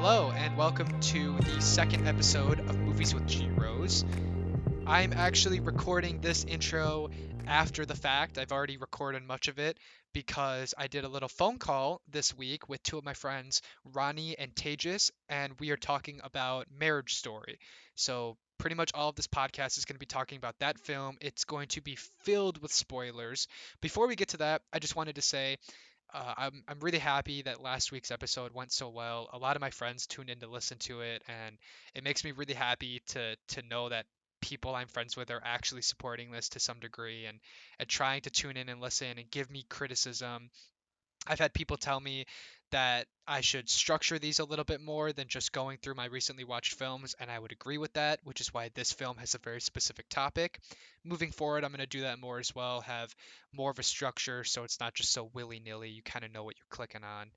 Hello, and welcome to the second episode of Movies with G Rose. I'm actually recording this intro after the fact. I've already recorded much of it because I did a little phone call this week with two of my friends, Rony and Tejas, and we are talking about Marriage Story. So, pretty much all of this podcast is going to be talking about that film. It's going to be filled with spoilers. Before we get to that, I just wanted to say I'm really happy that last week's episode went so well. A lot of my friends tuned in to listen to it, and it makes me really happy to know that people I'm friends with are actually supporting this to some degree and trying to tune in and listen and give me criticism. I've had people tell me that I should structure these a little bit more than just going through my recently watched films, and I would agree with that, which is why this film has a very specific topic. Moving forward, I'm going to do that more as well, have more of a structure so it's not just so willy-nilly, you kind of know what you're clicking on.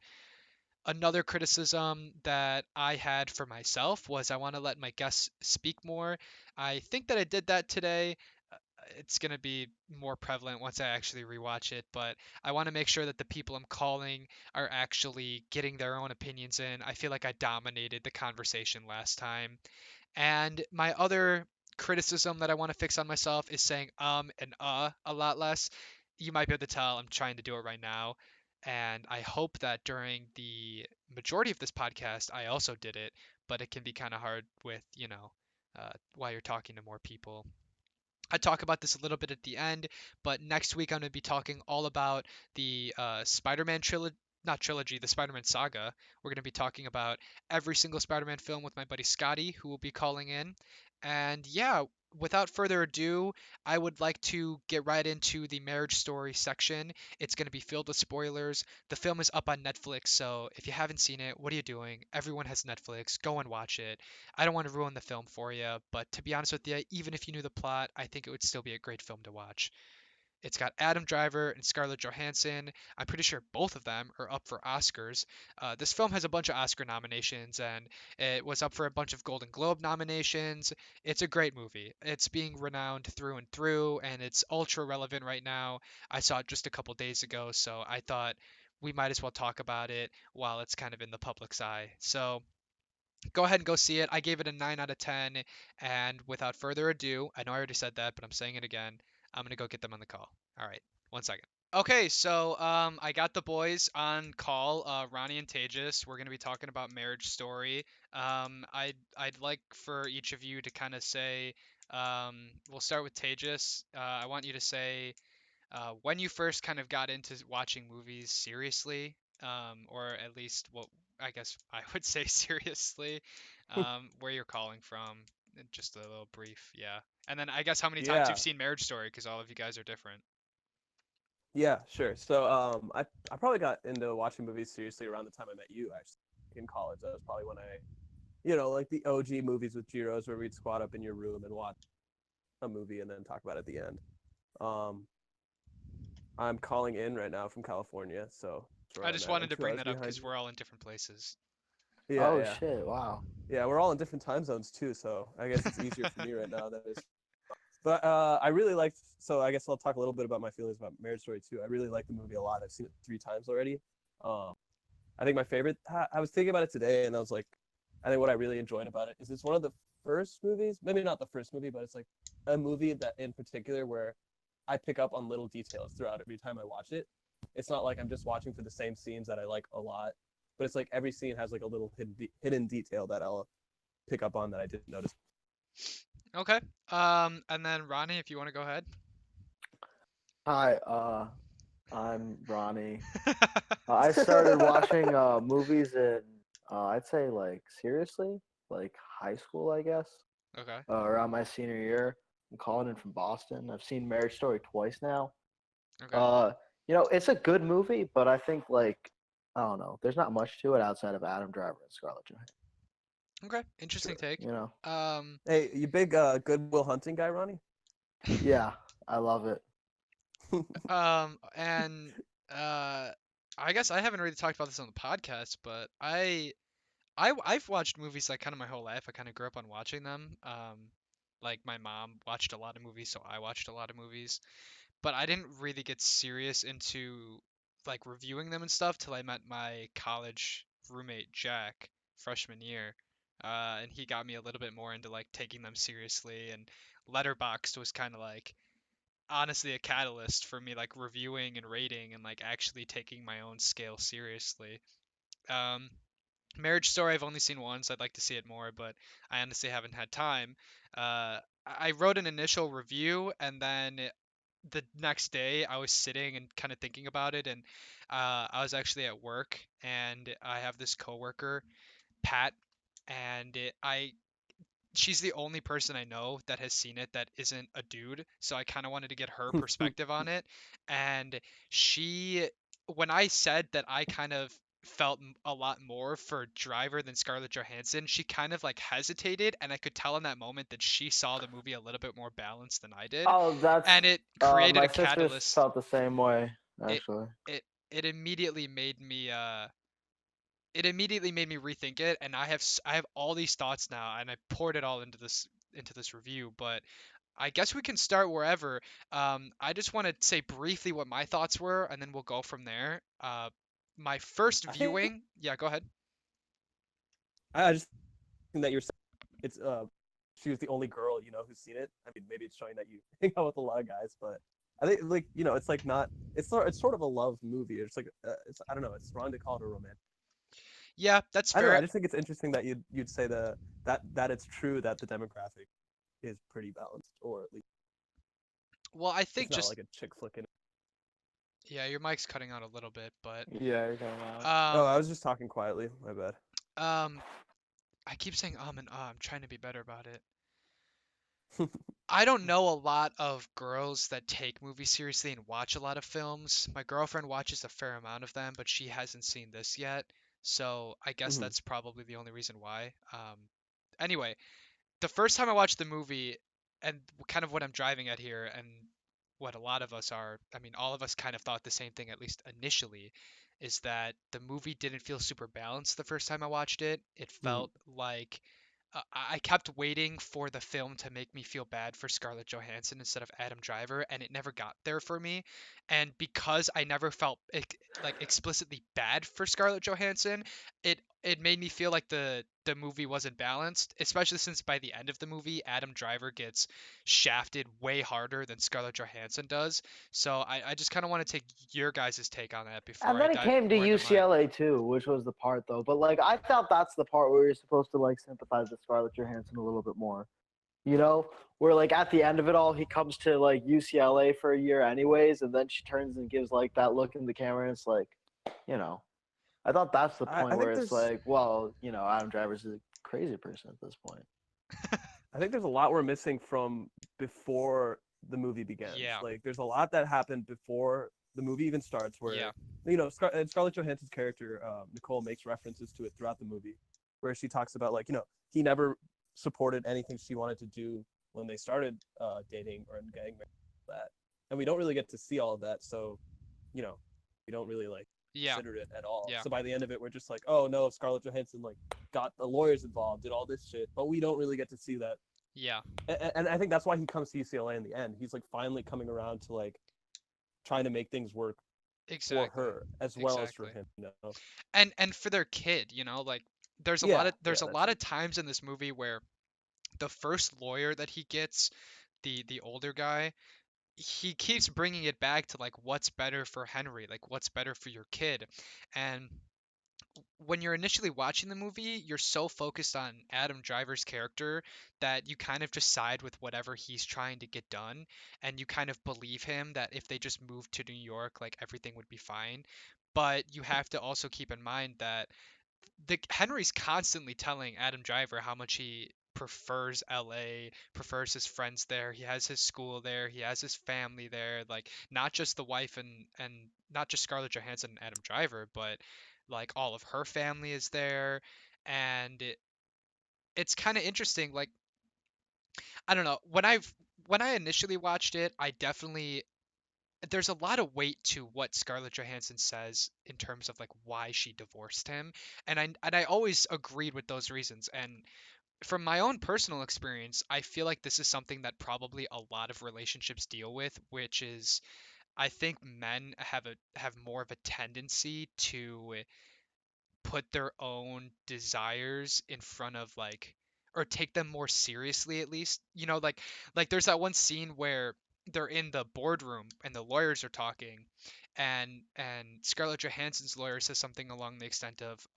Another criticism that I had for myself was I want to let my guests speak more. I think that I did that today. It's going to be more prevalent once I actually rewatch it, but I want to make sure that the people I'm calling are actually getting their own opinions in. I feel like I dominated the conversation last time. And my other criticism that I want to fix on myself is saying and a lot less. You might be able to tell I'm trying to do it right now. And I hope that during the majority of this podcast, I also did it, but it can be kind of hard with, while you're talking to more people. I talk about this a little bit at the end, but next week I'm going to be talking all about the Spider-Man trilogy, not trilogy, the Spider-Man saga. We're going to be talking about every single Spider-Man film with my buddy Scotty, who will be calling in. And yeah, without further ado, I would like to get right into the marriage story section. It's going to be filled with spoilers. The film is up on Netflix, so if you haven't seen it, what are you doing? Everyone has Netflix. Go and watch it. I don't want to ruin the film for you, but to be honest with you, even if you knew the plot, I think it would still be a great film to watch. It's got Adam Driver and Scarlett Johansson. I'm pretty sure both of them are up for Oscars. This film has a bunch of Oscar nominations, and it was up for a bunch of Golden Globe nominations. It's a great movie. It's being renowned through and through, and it's ultra relevant right now. I saw it just a couple days ago, so I thought we might as well talk about it while it's kind of in the public's eye. So go ahead and go see it. I gave it a 9 out of 10. And without further ado, I know I already said that, but I'm saying it again. I'm going to go get them on the call. All right, 1 second. Okay, so I got the boys on call, Ronnie and Tejas. We're going to be talking about Marriage Story. I'd like for each of you to kind of say, we'll start with Tejas. I want you to say when you first kind of got into watching movies seriously, or at least what I guess I would say seriously, where you're calling from, and just a little brief, yeah. And then I guess how many times you've Yeah, seen Marriage Story, because all of you guys are different. yeah, sure. So I probably got into watching movies seriously around the time I met you. Actually, in college, that was probably when like the OG movies with Jiros, where we'd squat up in your room and watch a movie and then talk about it at the end. Um, I'm calling in right now from California, so that's I where I'm just at. I'm wanted to two bring hours that up behind because you. we're all in different places. Yeah, Oh yeah, shit! Wow. yeah. We're all in different time zones too, so I guess it's easier for me right now than it is. But I really liked. So I guess I'll talk a little bit about my feelings about Marriage Story too. I really like the movie a lot. I've seen it 3 times already. Um, I think my favorite. I was thinking about it today, and I was like, I think what I really enjoyed about it is it's one of the first movies, maybe not the first movie, but it's like a movie that in particular where I pick up on little details throughout every time I watch it. It's not like I'm just watching for the same scenes that I like a lot, but it's like every scene has like a little hidden detail that I'll pick up on that I didn't notice. Okay. And then Ronnie, if you want to go ahead. Hi. I'm Ronnie. I started watching movies in I'd say like seriously, like high school, I guess. Okay. Around my senior year. I'm calling in from Boston. I've seen Marriage Story twice now. Okay. Uh, it's a good movie, but I think like I don't know. There's not much to it outside of Adam Driver and Scarlett Johansson. Okay. Interesting Sure. take. You know. Um, Hey, you big Goodwill Hunting guy, Ronnie? Yeah, I love it. and uh, I guess I haven't really talked about this on the podcast, but I've watched movies like kind of my whole life. I kind of grew up on watching them. Like my mom watched a lot of movies, so I watched a lot of movies. But I didn't really get serious into like reviewing them and stuff till I met my college roommate Jack. freshman year. And he got me a little bit more into like taking them seriously, and Letterboxd was kind of like honestly a catalyst for me like reviewing and rating and like actually taking my own scale seriously. Um, Marriage Story I've only seen once. I'd like to see it more, but I honestly haven't had time. I wrote an initial review, and then the next day I was sitting and kind of thinking about it, and I was actually at work, and I have this coworker, Pat, and she's the only person I know that has seen it that isn't a dude, so I kind of wanted to get her perspective on it. And she, when I said that I kind of felt a lot more for Driver than Scarlett Johansson, she kind of like hesitated, and I could tell in that moment that she saw the movie a little bit more balanced than I did, Oh, that's and it created my a sisters catalyst. felt the same way It actually. it it immediately made me rethink it, and I have all these thoughts now, and I poured it all into this review. But I guess we can start wherever. I just want to say briefly what my thoughts were, and then we'll go from there. My first I think viewing, yeah, go ahead. I just think that you're saying it's she was the only girl who's seen it. I mean, maybe it's showing that you hang out with a lot of guys, but I think like it's like not it's sort of a love movie. It's like it's I don't know. It's wrong to call it a romantic. Yeah, that's I don't know. fair. I just think it's interesting that you'd say that it's true that the demographic is pretty balanced, or at least Well, I think it's not just like a chick flick. yeah, your mic's cutting out a little bit, but Yeah, you're kind of loud. Oh, I um was just talking quietly. My bad. um I keep saying and I'm trying to be better about it. I don't know a lot of girls that take movies seriously and watch a lot of films. My girlfriend watches a fair amount of them, but she hasn't seen this yet. So I guess Mhm. that's probably the only reason why. Anyway, the first time I watched the movie, and kind of what I'm driving at here, and what a lot of us are, I mean, all of us kind of thought the same thing, at least initially, is that the movie didn't feel super balanced the first time I watched it. It Mhm. felt like I kept waiting for the film to make me feel bad for Scarlett Johansson instead of Adam Driver, and it never got there for me. And because I never felt like explicitly bad for Scarlett Johansson, it made me feel like the movie wasn't balanced, especially since by the end of the movie, Adam Driver gets shafted way harder than Scarlett Johansson does. So I just kind of want to take your guys' take on that before And I then it dive came to more into mine. UCLA too, which was the part though. But like I felt that's the part where you're supposed to like sympathize with Scarlett Johansson a little bit more. You know, where like at the end of it all, he comes to like UCLA for a year anyways, and then she turns and gives like that look in the camera, and it's like, you know, I thought that's the I point where think it's there's like, well, Adam Driver's a crazy person at this point. I think there's a lot we're missing from before the movie begins. Yeah, Like, there's a lot that happened before the movie even starts, yeah, where Scarlett Johansson's character Nicole makes references to it throughout the movie, where she talks about like he never supported anything she wanted to do when they started dating or getting married. That, and we don't really get to see all of that, so you know we don't really like yeah, consider it at all. yeah, So by the end of it, we're just like, oh no, Scarlett Johansson like got the lawyers involved, did all this shit, but we don't really get to see that. yeah. And I think that's why he comes to UCLA in the end. He's like finally coming around to like trying to make things work for Exactly. her as well as for Exactly. him. And for their kid, like Yeah, there's yeah, a that lot too. of times in this movie where the first lawyer that he gets, the older guy, he keeps bringing it back to like what's better for Henry, like what's better for your kid. And when you're initially watching the movie, you're so focused on Adam Driver's character that you kind of just side with whatever he's trying to get done, and you kind of believe him that if they just moved to New York, like everything would be fine. But you have to also keep in mind that the Henry's constantly telling Adam Driver how much he prefers LA, prefers his friends there. He has his school there. He has his family there. Like not just the wife and not just Scarlett Johansson and Adam Driver, but like all of her family is there. And it's kind of interesting. Like I don't know when I initially watched it, I definitely there's a lot of weight to what Scarlett Johansson says in terms of like why she divorced him, and I always agreed with those reasons. And from my own personal experience, I feel like this is something that probably a lot of relationships deal with, which is I think men have more of a tendency to put their own desires in front of like, or take them more seriously at least. You know, like there's that one scene where they're in the boardroom and the lawyers are talking, and Scarlett Johansson's lawyer says something along the extent of,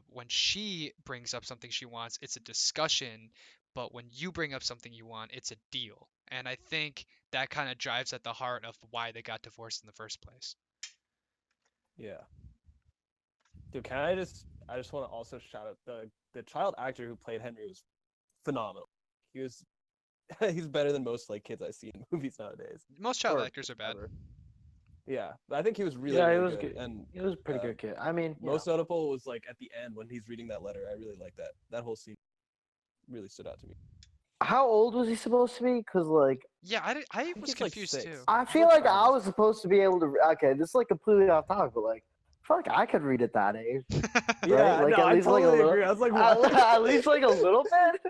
when she brings up something she wants, it's a discussion, but when you bring up something you want, it's a deal. And I think that kind of drives at the heart of why they got divorced in the first place. Yeah. Dude, I just want to also shout out the child actor who played Henry was phenomenal. He was he's better than most like kids I see in movies nowadays. Most child Or actors are bad. ever. Yeah, but I think he was really, Yeah, he really was good. good. And He was a pretty good kid. I mean, most notable was like at the end when he's reading that letter. I really like that. That whole scene really stood out to me. how old was he supposed to be? Because like Yeah, I think was he's, like, confused 6. too. I He's feel like like I childish. was supposed to be able to. Okay, this is like completely off topic, but like I feel like I could read at that age. Yeah, Right? Like no, at I least like a totally little. agree. I was like, what? At least like a little bit.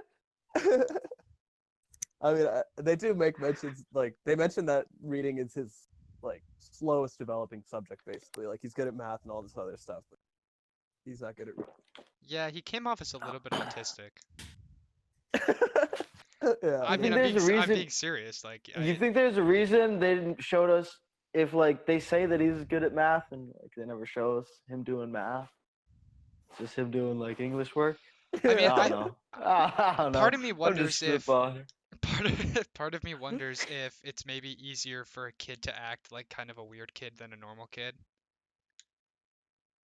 I mean, they do make mentions, like they mention that reading is his like slowest developing subject, basically. Like he's good at math and all this other stuff, but he's not good at Yeah, he came off as a little bit autistic. reading. Yeah, I You mean, think there's a I'm reason? being serious. Like, You think there's a reason they didn't show us if like they say that he's good at math and like they never show us him doing math, just him doing like English work? I mean, I don't know. I don't know. part of me I'm wonders just if spitballing. part of me wonders if it's maybe easier for a kid to act like kind of a weird kid than a normal kid.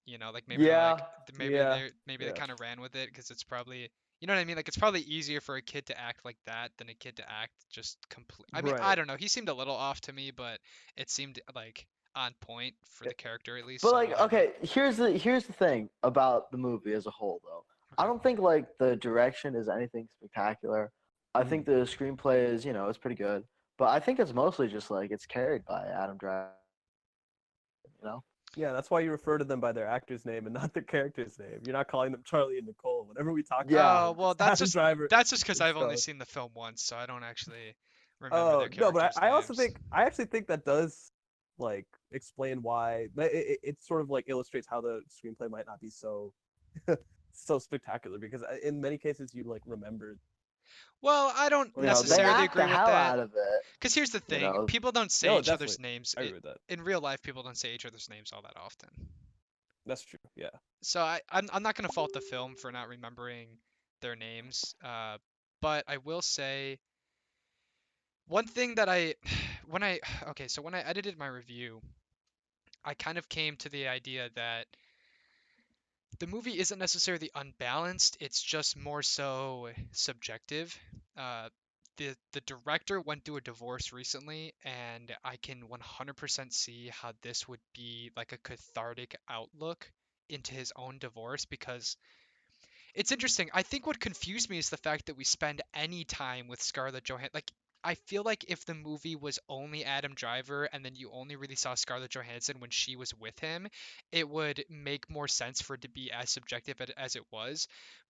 You know, like maybe they're like Yeah, yeah, maybe they yeah. kind of ran with it because it's probably, you know what I mean? Like it's probably easier for a kid to act like that than a kid to act just complete. I mean, I Right. don't know. He seemed a little off to me, but it seemed like on point for the character at least. but So like whatever. okay, here's the thing about the movie as a whole though. I Okay. don't think like the direction is anything spectacular. I Mhm. think the screenplay is it's pretty good, but I think it's mostly just like it's carried by Adam Driver. You know. Yeah, that's why you refer to them by their actor's name and not their character's name. You're not calling them Charlie and Nicole. Whenever we talk about Yeah. Oh, them, well, it's Adam Driver that's just because and I've only Scarlett. seen the film once, so I don't actually remember Oh their no, but characters' I also names. think I actually think that does like explain why it sort of like illustrates how the screenplay might not be so so spectacular because in many cases you like remember. Well, I don't They necessarily act the agree with hell that. out of it. Because here's the You thing, know. people don't say No, each other's definitely, names. I agree with that. In real life, people don't say each other's names all that often. That's true. Yeah. So I'm not gonna fault the film for not remembering their names. But I will say one thing that when I okay, so when I edited my review, I kind of came to the idea that the movie isn't necessarily unbalanced, it's just more so subjective. Uh, the director went through a divorce recently, and I can 100% see how this would be like a cathartic outlook into his own divorce because it's interesting. I think what confused me is the fact that we spend any time with Scarlett Johansson. Like, I feel like if the movie was only Adam Driver and then you only really saw Scarlett Johansson when she was with him, it would make more sense for it to be as subjective as it was.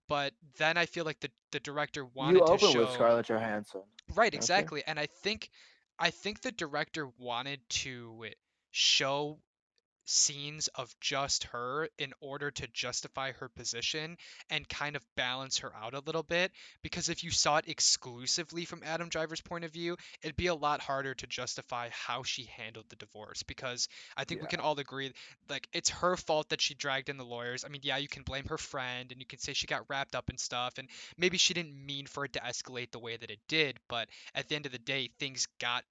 But then I feel like the director You wanted to open with show. Scarlett Johansson, Right, don't you? exactly. And I think the director wanted to show scenes of just her in order to justify her position and kind of balance her out a little bit. Because if you saw it exclusively from Adam Driver's point of view, it'd be a lot harder to justify how she handled the divorce. Because I think we Yeah. can all agree, like, it's her fault that she dragged in the lawyers. I mean, yeah, you can blame her friend and you can say she got wrapped up in stuff, and maybe she didn't mean for it to escalate the way that it did, but at the end of the day, things got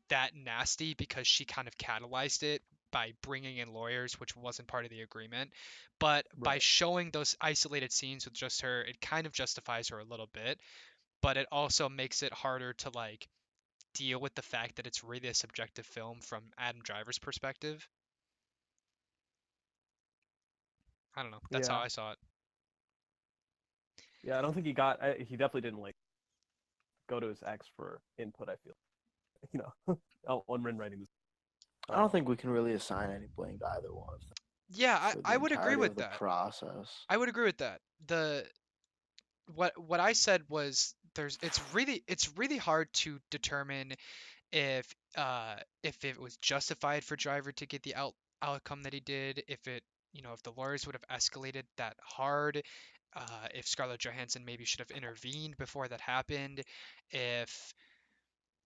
that nasty because she kind of catalyzed it by bringing in lawyers, which wasn't part of the agreement. But by Right. showing those isolated scenes with just her, it kind of justifies her a little bit, but it also makes it harder to like deal with the fact that it's really a subjective film from Adam Driver's perspective. I don't know. That's how Yeah. I saw it. Yeah. I don't think he definitely didn't like go to his ex for input. I feel you know when writing this. I don't think we can really assign any blame to either one of them Yeah, for the I would agree entirety with of the that. process. I would agree with that. The what I said was it's really hard to determine if if it was justified for Driver to get the outcome that he did, if it if the lawyers would have escalated that hard, if Scarlett Johansson maybe should have intervened before that happened, if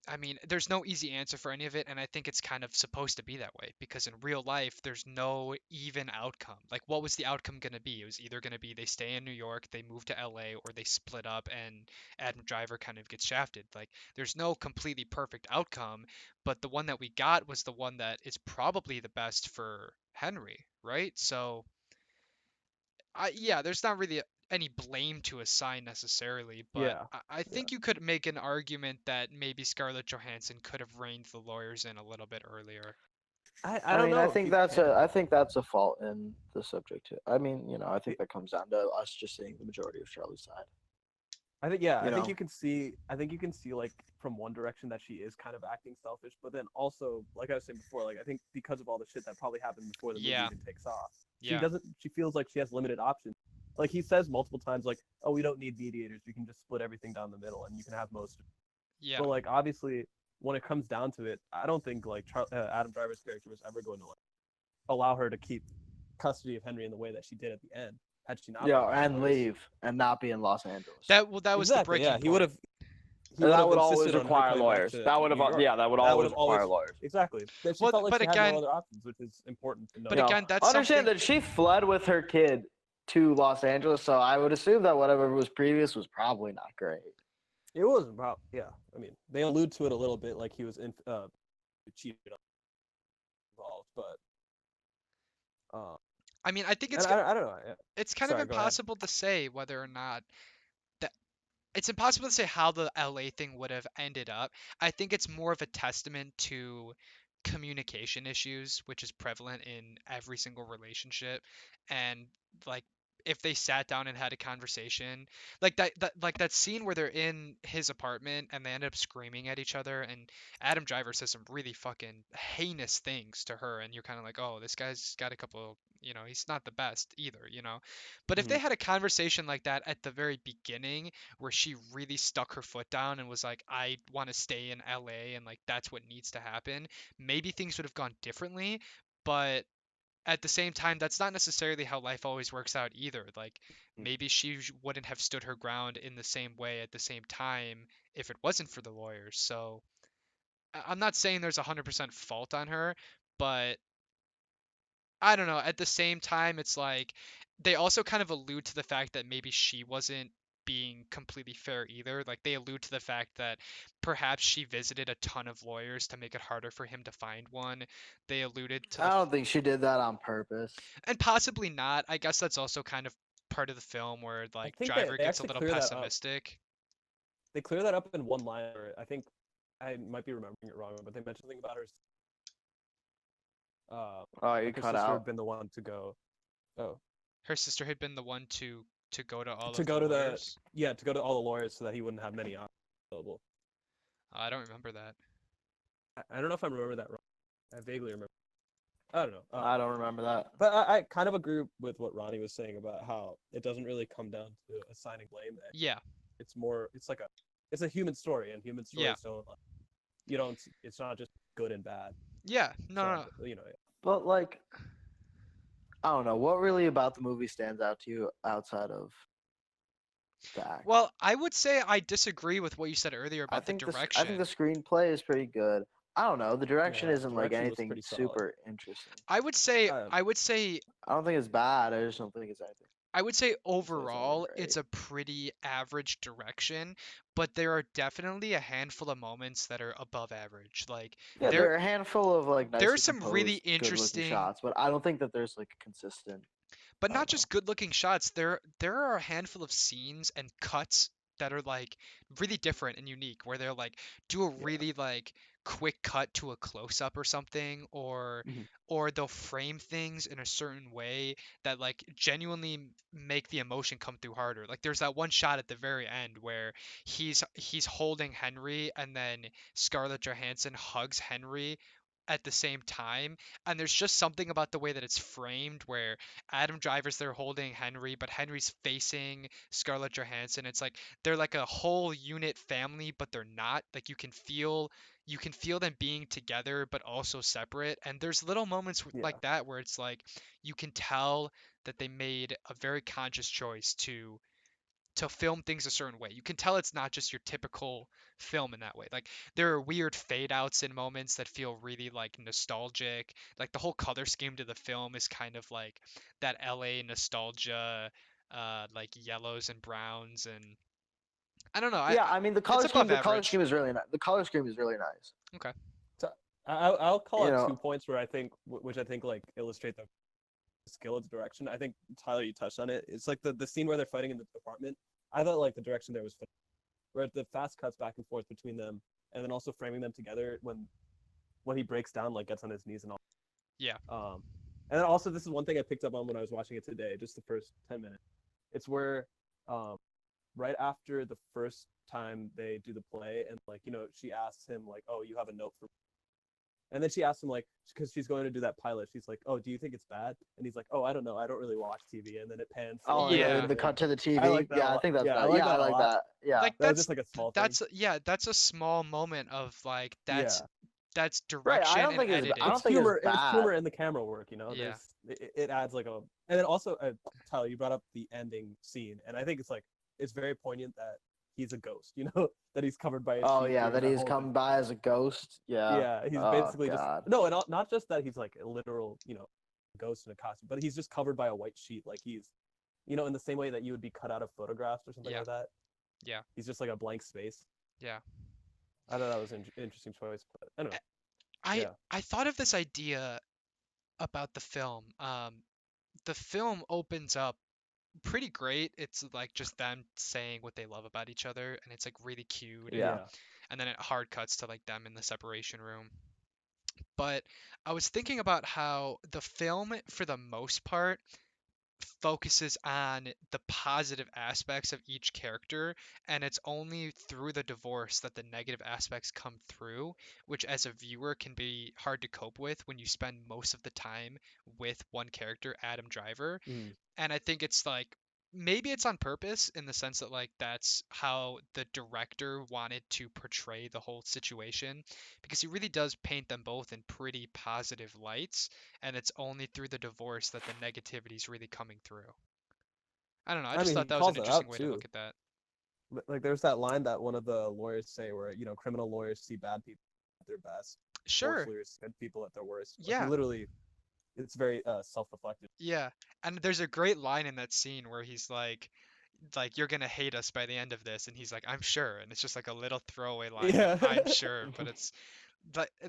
I mean, there's no easy answer for any of it, and I think it's kind of supposed to be that way because in real life, there's no even outcome. Like, what was the outcome going to be? It was either going to be they stay in New York, they move to LA, or they split up and Adam Driver kind of gets shafted. Like, there's no completely perfect outcome, but the one that we got was the one that is probably the best for Henry, right? So, yeah, there's not really any blame to assign necessarily, but Yeah, I yeah. think you could make an argument that maybe Scarlett Johansson could have reined the lawyers in a little bit earlier. I I don't mean, know if you can. I think that's a fault in the subject too. I mean, I The- think that comes down to us just seeing the majority of Charlie's side. I think yeah, You I think know, you can see. I think you can see like from one direction that she is kind of acting selfish, but then also, like I was saying before, like I think because of all the shit that probably happened before the movie Yeah, even takes off, she yeah, doesn't. She feels like she has limited options. Like he says multiple times, like, "Oh, we don't need mediators. We can just split everything down the middle, and you can have most." yeah. But like obviously, when it comes down to it, I don't think like Adam Driver's character was ever going to like allow her to keep custody of Henry in the way that she did at the end. Had she not brought in the and lawyers. leave and not be in Los Angeles. That was the Exactly. Yeah, breaking point. he And would that have would always insisted on her require coming back lawyers. to That would New have, York. yeah, that would That would always have always require lawyers. exactly. That she Well, felt like but she had no again, other options, which is important to but know. again, that's Understand something. that she fled with her kid to Los Angeles, so I would assume that whatever was previous was probably not great. It wasn't about yeah. I mean, they allude to it a little bit, like he was cheated on involved, but I mean, I think and I don't know. Yeah. it's kind of Sorry, go ahead. impossible to say whether or not that it's impossible to say how the LA thing would have ended up. I think it's more of a testament to communication issues, which is prevalent in every single relationship. And like if they sat down and had a conversation, like that scene where they're in his apartment and they end up screaming at each other and Adam Driver says some really fucking heinous things to her and you're kind of like, "Oh, this guy's got a couple, he's not the best either." But if Hmm. they had a conversation like that at the very beginning where she really stuck her foot down and was like, I want to stay in LA and like that's what needs to happen, maybe things would have gone differently. But at the same time, that's not necessarily how life always works out either. Like maybe she wouldn't have stood her ground in the same way at the same time if it wasn't for the lawyers. So I'm not saying there's 100% fault on her, but I don't know. At the same time, it's like they also kind of allude to the fact that maybe she wasn't being completely fair either. Like they allude to the fact that perhaps she visited a ton of lawyers to make it harder for him to find one. They alluded to I don't think she did that on purpose. and possibly not. I guess that's also kind of part of the film where I like think Driver they gets a actually little clear that up. pessimistic. They clear that up in one line. Where I think I might be remembering it wrong, but they mentioned something about her. Oh, you Like her cut sister out. had been the one to go. Oh, Her sister had been the one to go to all to of the go to the lawyers. yeah to go to all the lawyers so that he wouldn't have many options available. I don't remember that. I don't know if I remember that wrong. I vaguely remember. I don't know. I don't remember that. But I kind of agree with what Ronnie was saying about how it doesn't really come down to assigning blame. That Yeah, it's more, it's a human story, and human yeah, stories don't, you don't, it's not just good and bad. yeah. It's No, not, no. But like, I don't know what really about the movie stands out to you outside of the act. Well, I would say I disagree with what you said earlier I about the think I think the direction. screenplay is pretty good. I don't know. The direction Yeah, isn't like direction was anything pretty solid. super interesting. I would say Uh, I would say I don't think it's bad. I just don't think it's anything. I would say It's anything overall it's great. a pretty average direction, but there are definitely a handful of moments that are above average. Like Yeah, there there are a handful of like there are nicely some really composed, good-looking interesting, shots, but I don't think that there's like a consistent. but I not don't know. just good looking shots. There are a handful of scenes and cuts that are like really different and unique where they're like do a yeah. really like quick cut to a close up or something Mhm. or they'll frame things in a certain way that like genuinely make the emotion come through harder. Like there's that one shot at the very end where he's holding Henry and then Scarlett Johansson hugs Henry at the same time, and there's just something about the way that it's framed where Adam Driver's there holding Henry, but Henry's facing Scarlett Johansson. It's like they're like a whole unit family, but they're not. Like you can feel you can feel them being together but also separate. And there's little moments Yeah. like that where it's like you can tell that they made a very conscious choice to film things a certain way. You can tell it's not just your typical film in that way. Like there are weird fade outs in moments that feel really like nostalgic. Like the whole color scheme to the film is kind of like that LA nostalgia, like yellows and browns, and I don't know. Yeah, I mean It's above the color average. scheme is really nice. The color scheme is really nice. Okay. So I'll call You out know, 2 points where I think, which I think like illustrate the skill of the direction. I think Tyler, you touched on it. It's like the scene where they're fighting in the apartment. I thought like the direction there was where the fast cuts back and forth between them, and then also framing them together when he breaks down, like gets on his knees and all. Yeah. And then also this is one thing I picked up on when I was watching it today, just the first 10 minutes. It's where um, right after the first time they do the play, and like she asks him like, "Oh, you have a note for," and then she asks him like, because she's going to do that pilot. She's like, "Oh, do you think it's bad?" And he's like, "Oh, I don't know. I don't really watch TV." And then it pans. oh, Yeah. the cut to the TV. I like that. Yeah, I think that's yeah, bad. I like Yeah, that I a like lot. that. Yeah. Like That was just like a small thing. that's a small moment of like Yeah. that's Right. direction I don't and think it's. editing. I don't It's think humor. it's It's bad. humor in the camera work. Yeah. It adds like a. And then also, Tyler, you brought up the ending scene, and I think it's very poignant that he's a ghost. That he's covered by. A Oh sheet yeah, through that he's whole come thing. by as a ghost. Yeah. Yeah, he's Oh basically God. just no, and not just that he's like a literal, ghost in a costume, but he's just covered by a white sheet, like he's, in the same way that you would be cut out of photographs or something Yeah. like that. Yeah. He's just like a blank space. Yeah. I thought that was an interesting choice, but I don't know. Yeah. I thought of this idea about the film. The film opens up pretty great. It's like just them saying what they love about each other, and it's like really cute. Yeah. And then it hard cuts to like them in the separation room. But I was thinking about how the film, for the most part, focuses on the positive aspects of each character, and it's only through the divorce that the negative aspects come through, which as a viewer can be hard to cope with when you spend most of the time with one character, Adam Driver. Mm. And I think it's like maybe it's on purpose in the sense that like that's how the director wanted to portray the whole situation, because he really does paint them both in pretty positive lights, and it's only through the divorce that the negativity is really coming through. I don't know, I I just mean, he thought that was an calls it interesting out way to too. look at that. Like there's that line that one of the lawyers say where criminal lawyers see bad people at their best, Sure. divorce lawyers see good people at their worst. Like, Yeah. he literally, it's very self-reflective. Yeah. And there's a great line in that scene where he's like you're gonna hate us by the end of this, and he's like, I'm sure, and it's just like a little throwaway line, Yeah. I'm sure, but it's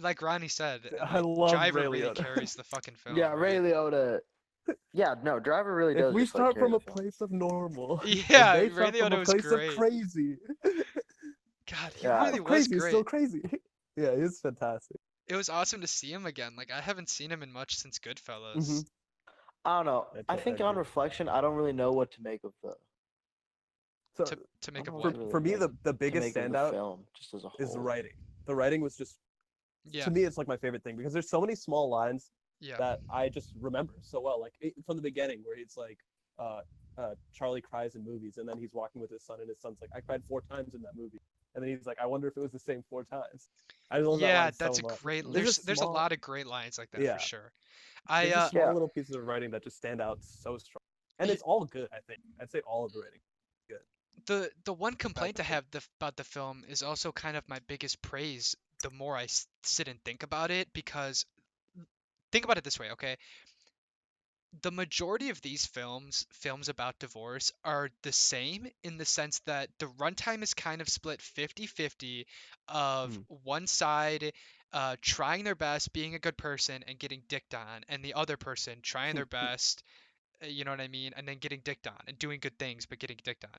like Ronnie said, I like love Driver Ray really Liotta. carries the fucking film, Yeah, Ray right? Liotta. Yeah, no, Driver really If does. we just, like, start carry from the a film. place of normal, and Yeah, they Ray start from Liotta a was place of great. crazy. God, he Yeah. really was Crazy is great. still crazy. Yeah, he's fantastic. It was awesome to see him again. Like I haven't seen him in much since Goodfellas. Mm-hmm. I don't know. I I think on agree. reflection, I don't really know what to make of the. So To make I of don't know what? what to really for me, make the of- the to biggest make of the standout film just as a is the whole. writing. The writing was just, Yeah, to me, it's like my favorite thing because there's so many small lines yeah, that I just remember so well. Like from the beginning, where it's like, Charlie cries in movies, and then he's walking with his son, and his son's like, "I cried 4 times in that movie," and then he's like, "I wonder if it was the same 4 times." I just love that yeah. line That's so a much. great. There's There's just there's a small, lot of great lines like that yeah. for sure. There's just I small Yeah. little pieces of writing that just stand out so strong, and y- it's all good. I think I'd say all of the writing is good. the one complaint I Practically. have about the film is also kind of my biggest praise. The more I sit and think about it, because think about it this way, okay? The majority of these films about divorce, are the same in the sense that the runtime is kind of split 50-50 of Mm. one side trying their best, being a good person, and getting dicked on, and the other person trying their best, you know what I mean, and then getting dicked on and doing good things but getting dicked on.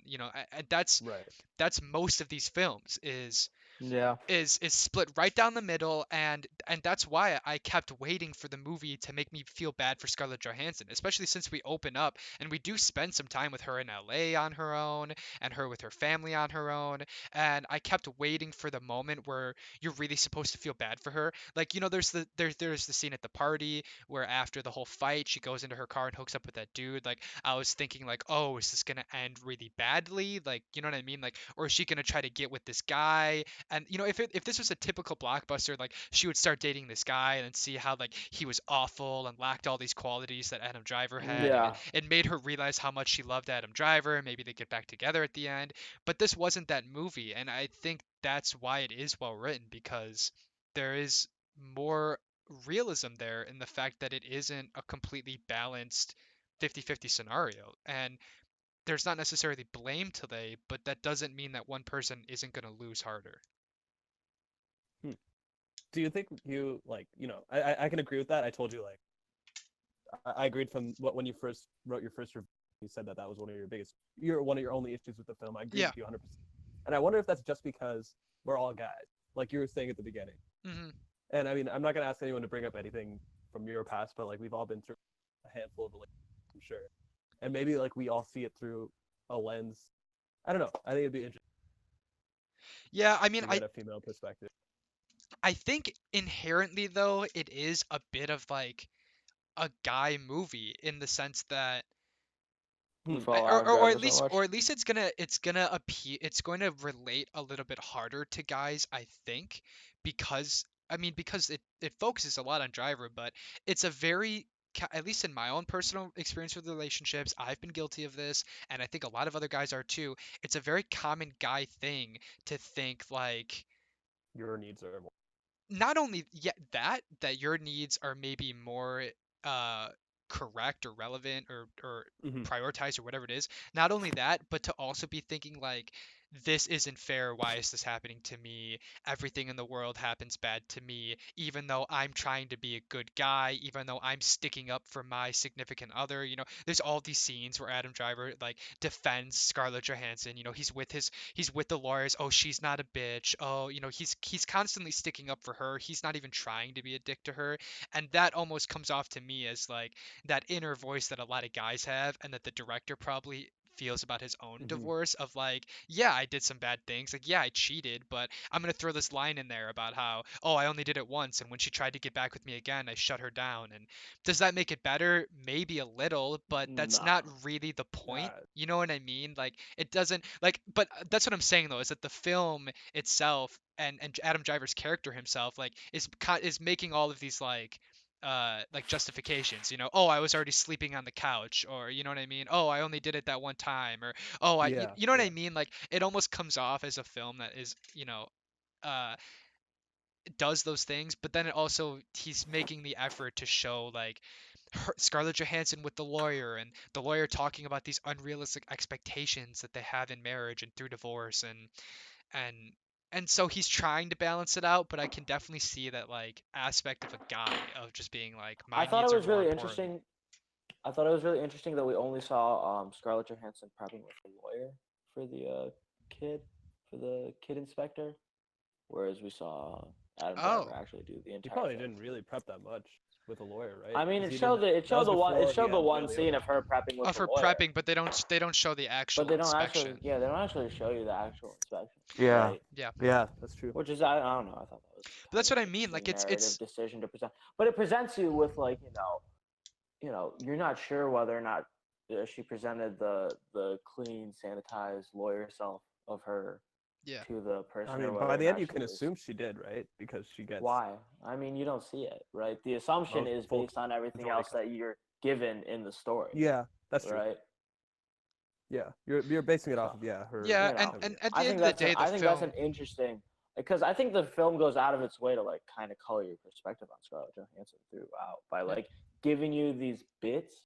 And Right. that's most of these films Yeah. is split right down the middle, and that's why I kept waiting for the movie to make me feel bad for Scarlett Johansson, especially since we open up and we do spend some time with her in LA on her own, and her with her family on her own, and I kept waiting for the moment where you're really supposed to feel bad for her. Like, there's the scene at the party where after the whole fight she goes into her car and hooks up with that dude. Like I was thinking like, oh, is this gonna end really badly? Like, you know what I mean? Like, or is she gonna try to get with this guy And if this was a typical blockbuster, like she would start dating this guy and then see how like he was awful and lacked all these qualities that Adam Driver had, and Yeah. it made her realize how much she loved Adam Driver, and maybe they get back together at the end. But this wasn't that movie, and I think that's why it is well written, because there is more realism there in the fact that it isn't a completely balanced 50-50 scenario. And there's not necessarily blame today, but that doesn't mean that one person isn't going to lose harder. Hmm. Do you think you like, I can agree with that. I told you like I agreed from when you first wrote your first review. You said that was one of your only issues with the film. I agree Yeah. with you 100%. And I wonder if that's just because we're all guys, like you were saying at the beginning. Hmm. And I mean, I'm not gonna ask anyone to bring up anything from your past, but like we've all been through a handful of relationships, I'm sure. And maybe like we all see it through a lens. I don't know. I think it'd be interesting Yeah, I mean, to get a female perspective. I think inherently though it is a bit of like a guy movie in the sense that Hmm. Follow Adam Driver so much. or at least it's gonna appeal, it's going to relate a little bit harder to guys, I think, because because it focuses a lot on Driver, but it's a very at least in my own personal experience with relationships, I've been guilty of this, and I think a lot of other guys are too. It's a very common guy thing to think like Your needs are more. not only that your needs are maybe more uh correct or relevant or Mm-hmm. prioritized or whatever it is, not only that, but to also be thinking like this isn't fair, why is this happening to me, everything in the world happens bad to me, even though I'm trying to be a good guy, even though I'm sticking up for my significant other. There's all these scenes where Adam Driver like defends Scarlett Johansson. He's with the lawyers. Oh, she's not a bitch. Oh, he's constantly sticking up for her. He's not even trying to be a dick to her. And that almost comes off to me as like that inner voice that a lot of guys have, and that the director probably feels about his own Mm-hmm. divorce of like, yeah, I did some bad things. Like, yeah, I cheated, but I'm going to throw this line in there about how, oh, I only did it once, and when she tried to get back with me again, I shut her down. And does that make it better? Maybe a little, but that's not Nah. really the point. Uh, You know what I mean? Like it doesn't like, but that's what I'm saying though, is that the film itself and Adam Driver's character himself like is making all of these like justifications, oh, I was already sleeping on the couch, or you know what I mean, oh, I only did it that one time, or oh, yeah. you know what Yeah. I mean, like it almost comes off as a film that is uh does those things, but then it also he's making the effort to show like Scarlett Johansson with the lawyer, and the lawyer talking about these unrealistic expectations that they have in marriage and through divorce, and and so he's trying to balance it out, but I can definitely see that like aspect of a guy of just being like I my thought it needs are was more really important. interesting. I thought it was really interesting that we only saw Scarlett Johansson prepping with the lawyer for the kid, for the kid inspector, whereas we saw Adam Driver Oh, actually do the He entire probably thing. didn't really prep that much with a lawyer, right? I mean, 'Cause it he showed didn't. That was it before he showed the had one really. scene of her prepping with the for lawyer, prepping, but they don't show the but actual they don't actually, inspection. yeah, they don't actually show you the actual inspection, Yeah. right? Yeah, Yeah, that's true. Which is, I don't know, I thought that was but kind that's of what an I mean. Like interesting it's narrative it's decision to present, but it presents you with like, you're not sure whether or not she presented the clean, sanitized lawyer self of her yeah. to the person, I or mean, whether by or the end, not you she can was. assume she did, right? Because she gets Why? I mean, you don't see it, right? The assumption is full based on everything majority else that you're given in the story, Yeah, that's true. right? Yeah, you're basing it off So, of her. Yeah, you and know, and at I the think end of the that's day, the I think that's an film. interesting, because I think the film goes out of its way to like kind of color your perspective on Scarlett Johansson throughout by Yeah. like giving you these bits,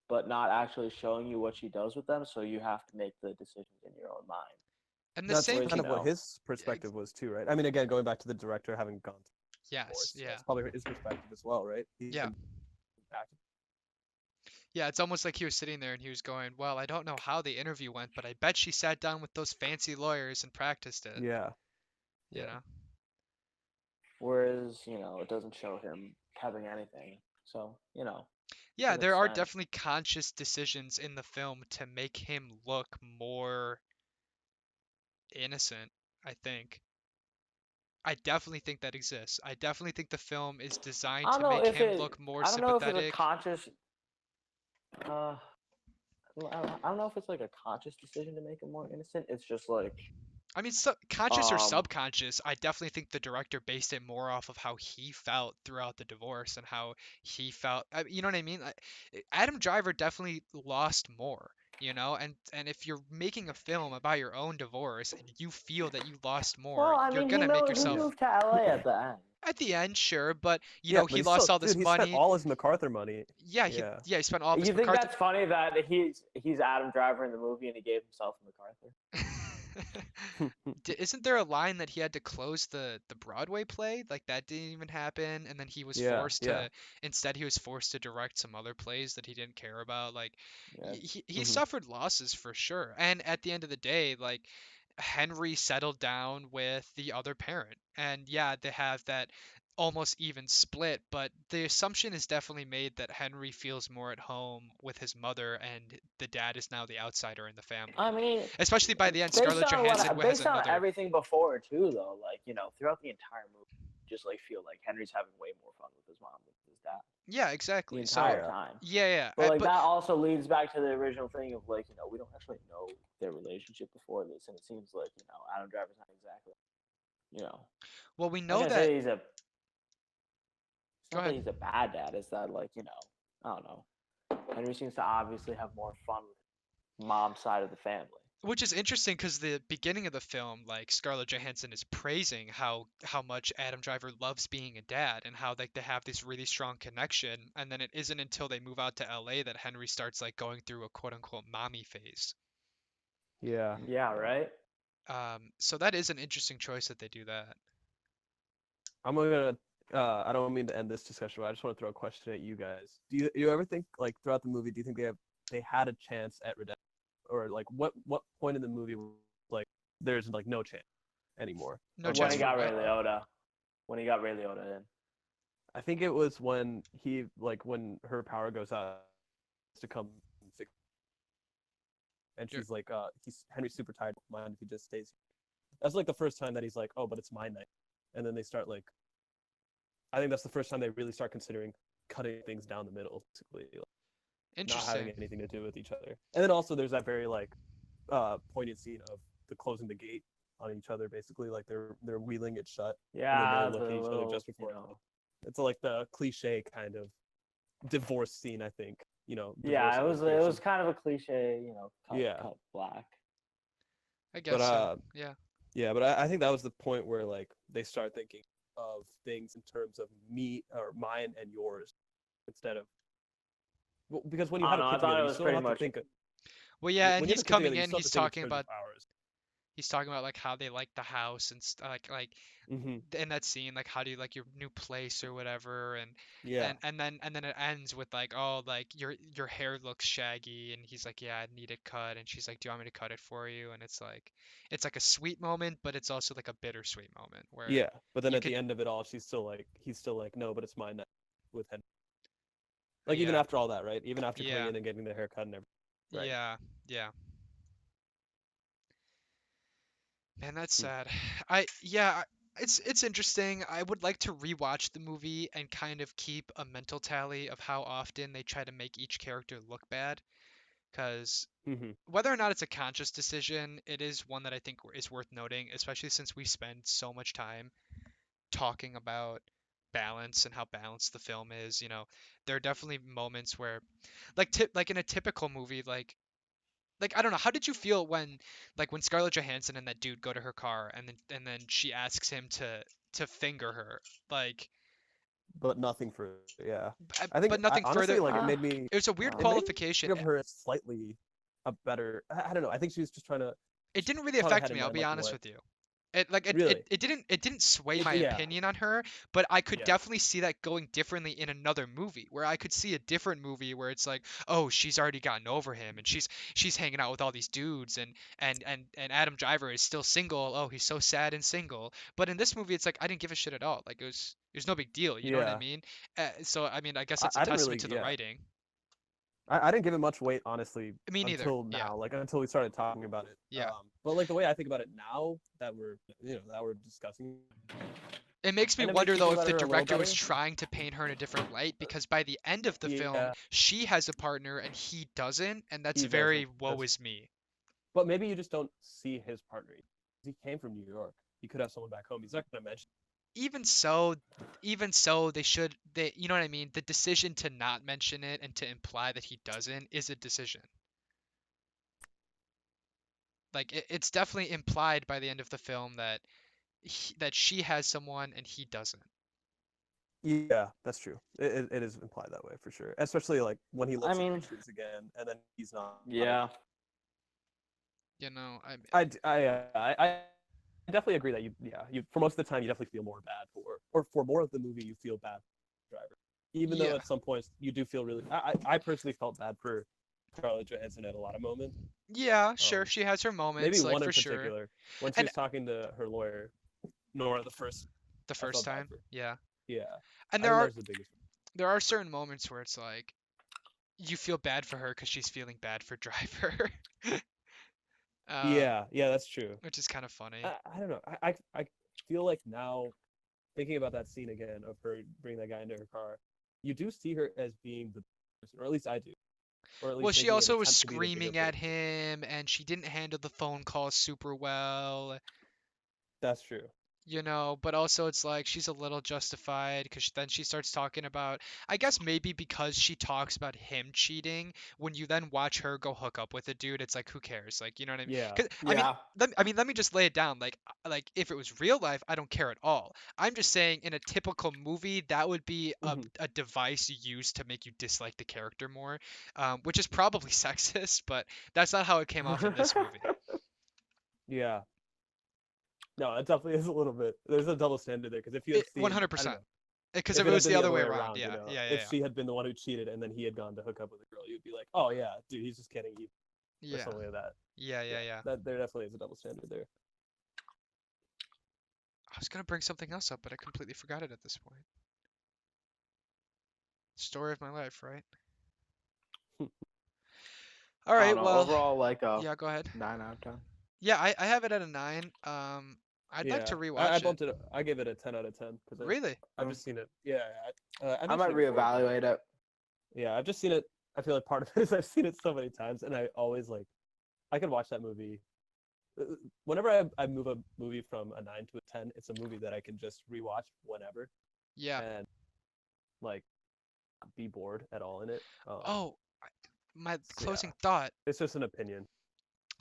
but not actually showing you what she does with them. So you have to make the decisions in your own mind. And the That's same Whereas, kind can. of what his perspective was too, right? I mean, again, going back to the director having gone through Yes, divorce, yeah. that's probably his perspective as well, right? He's Yeah. been impacted. Yeah, it's almost like he was sitting there and he was going, well, I don't know how the interview went, but I bet she sat down with those fancy lawyers and practiced it. Yeah, You yeah. know? Whereas, it doesn't show him having anything. So, Yeah, an there are extent. definitely conscious decisions in the film to make him look more innocent, I think. I definitely think that exists. I definitely think the film is designed I don't to know make if him it. look more I don't know if it's a sympathetic. conscious. I don't know if it's like a conscious decision to make him more innocent. It's just like I mean, conscious or Um, subconscious, I definitely think the director based it more off of how he felt throughout the divorce and how he felt. You know what I mean? Adam Driver definitely lost more, you know? And if you're making a film about your own divorce and you feel that you lost more, well, I you're mean, gonna make he yourself moved to LA at the end. at the end, sure, but Yeah, but he he lost still, all dude, this he spent money. all his MacArthur money. Yeah, Yeah. he spent all of his You think MacArthur. that's funny that he's Adam Driver in the movie and he gave himself a MacArthur? Isn't there a line that he had to close the Broadway play? Like that didn't even happen, and then he was Yeah, forced yeah. to instead he was forced to direct some other plays that he didn't care about. Like Yeah. he suffered losses for sure. And at the end of the day, like Henry settled down with the other parent. And yeah, they have that almost even split, but the assumption is definitely made that Henry feels more at home with his mother and the dad is now the outsider in the family. I mean, Especially by the end, Scarlett Johansson has based on another. everything before too, though, like throughout the entire movie, just like feel like Henry's having way more fun with his mom than with his dad Yeah, the exactly. So entire time. yeah. But like But that also leads back to the original thing of like we don't actually know their relationship before this, and it seems like Adam Driver's not exactly you know well, we I'm not know gonna that. say he's a it's Go not that ahead. he's a bad dad. It's that like I don't know. Henry seems to obviously have more fun with mom's side of the family. Which is interesting because the beginning of the film, like Scarlett Johansson is praising how much Adam Driver loves being a dad and how like they have this really strong connection, and then it isn't until they move out to LA that Henry starts like going through a quote unquote mommy phase. Yeah. Yeah, right. So that is an interesting choice that they do that. I'm gonna. I don't mean to end this discussion, but I just want to throw a question at you guys. Do you ever think like throughout the movie, do you think they had a chance at redemption, or like what point in the movie like there's like no chance anymore? No When chance he for got Ray what? Liotta. When he got Ray Liotta in. I think it was when when her power goes out to come fix, and You're- she's like, he's Henry's super tired. Mind if he just stays? That's like the first time that he's like, oh, but it's my night, and then they start like. I think that's the first time they really start considering cutting things down the middle, basically, like, not having Interesting. anything to do with each other. And then also there's that very like poignant scene of the closing the gate on each other, basically, like they're wheeling it shut Yeah, and then they look at each other just before. It's like the cliche kind of divorce scene, I think. Yeah, Divorce it was illustration. kind of a cliche, Yeah. cut black. I But guess so. Yeah. yeah, but I think that was the point where like they start thinking of things in terms of me or mine and yours instead of because when you I have don't a know. I kid thought together, it you was still pretty have to much. think of Well, yeah, and when you have he's a kid coming together, you in. still have to think in terms of ours. He's talking about like how they like the house and like Mm-hmm. in that scene, like how do you like your new place or whatever, and Yeah. and then it ends with like, oh, like your hair looks shaggy, and he's like, yeah, I need it cut, and she's like, do you want me to cut it for you? And it's like a sweet moment, but it's also like a bittersweet moment where Yeah, but then you at could, the end of it all, he's still like, no, but it's mine now with Henry. Like even yeah, after all that, right? Even after coming yeah, in and getting the haircut and everything, right? yeah, yeah. Man, that's Hmm. sad. It's interesting. I would like to rewatch the movie and kind of keep a mental tally of how often they try to make each character look bad. Because Mm-hmm. whether or not it's a conscious decision, it is one that I think is worth noting, especially since we spend so much time talking about balance and how balanced the film is. There are definitely moments where, like in a typical movie, like I don't know, how did you feel when Scarlett Johansson and that dude go to her car and then she asks him to finger her, like, But nothing for yeah. but nothing Honestly further. like Uh, It was a weird it made qualification. me think of her as slightly a better. I don't know. I think she was just trying to. It She didn't really probably affect had in me, I'll mind be like honest what with you. It didn't sway my yeah opinion on her, but I could yeah definitely see that going differently in another movie, where I could see a different movie where it's like, oh, she's already gotten over him and she's hanging out with all these dudes, and Adam Driver is still single. Oh, he's so sad and single. But in this movie, it's like I didn't give a shit at all. Like it was no big deal. You know what I yeah. mean? So I mean, I guess I, that's a I didn't testament really to the yeah. writing. I didn't give it much weight honestly Me neither. until Yeah. now, like until we started talking about it. Yeah. But like the way I think about it now that we're discussing, It makes me and it makes wonder me though think if about the her a little director better. was trying to paint her in a different light, because by the end of the film Yeah, she has a partner and he doesn't, and that's he very doesn't. woe is me. But maybe you just don't see his partner. he came from New York. He could have someone back home. He's not gonna mention. Even so, they you know what I mean? The decision to not mention it and to imply that he doesn't is a decision. Like it's definitely implied by the end of the film that that she has someone and he doesn't. Yeah, that's true. It is implied that way for sure. Especially like when he I looks at mean, pictures again, and then he's not. yeah. You know, I definitely agree that you for most of the time you definitely feel more bad or for more of the movie you feel bad for the driver. Even though yeah, at some points you do feel really. I personally felt bad for Scarlett Johansson at a lot of moments. yeah, sure. Um, She has her maybe moments, like one in for sure. particular when she And was talking to her lawyer, Nora the first. the I first felt bad time, for her. yeah. Yeah, And I think that was the biggest one. there are certain moments where it's like you feel bad for her because she's feeling bad for Driver. um, Yeah, that's true. which is kind of funny. I don't know. I feel like now thinking about that scene again of her bringing that guy into her car, you do see her as being the person, or at least I do, or at Well, least she making an also was attempt to be the bigger screaming at person. him, and she didn't handle the phone call super well. That's true. You know, but also it's like she's a little justified because then she starts talking about, I guess maybe because she talks about him cheating, when you then watch her go hook up with a dude, it's like, who cares? Like, you know what I mean? Yeah. 'Cause, Yeah. let me just lay it down. Like if it was real life, I don't care at all. I'm just saying in a typical movie, that would be Mhm. a device used to make you dislike the character more, which is probably sexist, but that's not how it came off in this movie. Yeah. No, it definitely is a little bit. There's a double standard there because if you had seen, I don't 100%. know, Because if if it it had was been the the other other way way around, around, if yeah. she had been the one who cheated and then he had gone to hook up with a girl, you'd be like, oh yeah, dude, he's just kidding you, or Yeah. something like that. Yeah. Yeah, that there definitely is a double standard there. I was gonna bring something else up, but I completely forgot it at this point. Story of my life, right? All I right, don't know. well, Overall, like a yeah, go ahead. 9 out of 10. Yeah, I have it at a 9. I'd like Yeah, to I rewatch it. bumped it. I gave it a 10 out of 10 because Really? I've just seen it. Yeah, I I might mentioned it before. reevaluate it. Yeah, I've just seen it. I feel like part of it is I've seen it so many times, and I always like I could watch that movie. Whenever I move a movie from a 9 to a 10, it's a movie that I can just rewatch whenever Yeah. and like not be bored at all in it. Oh, my Yeah, closing thought. it's just an opinion.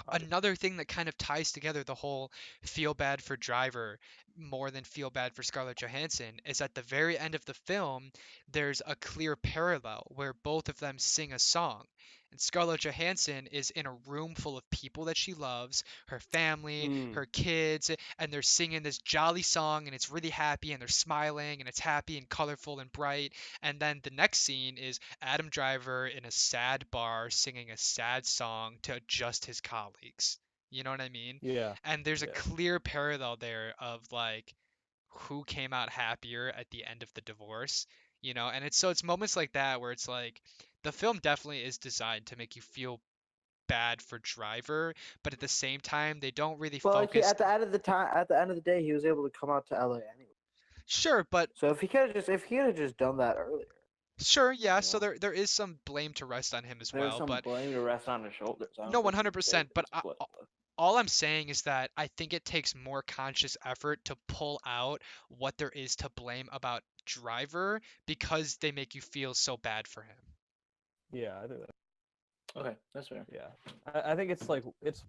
Another thing that kind of ties together the whole feel bad for Driver more than feel bad for Scarlett Johansson is at the very end of the film, there's a clear parallel where both of them sing a song. And Scarlett Johansson is in a room full of people that she loves, her family, Mm, her kids, and they're singing this jolly song and it's really happy and they're smiling and it's happy and colorful and bright. And then the next scene is Adam Driver in a sad bar singing a sad song to just his colleagues. You know what I mean? yeah, And there's a yeah, clear parallel there of like who came out happier at the end of the divorce, you know? And it's moments like that where it's like the film definitely is designed to make you feel bad for Driver, but at the same time they don't really Well, like focus. at the end of the day, he was able to come out to LA anyway. Sure, but So if he could have just done that earlier, sure, yeah, you so know, there is some blame to rest on him as there's well, some but blame to rest on his shoulders. I no, don't think he saved 100%, but his foot. all I'm saying is that I think it takes more conscious effort to pull out what there is to blame about Driver because they make you feel so bad for him. yeah. I think Okay, that's fair. yeah. I think it's like it's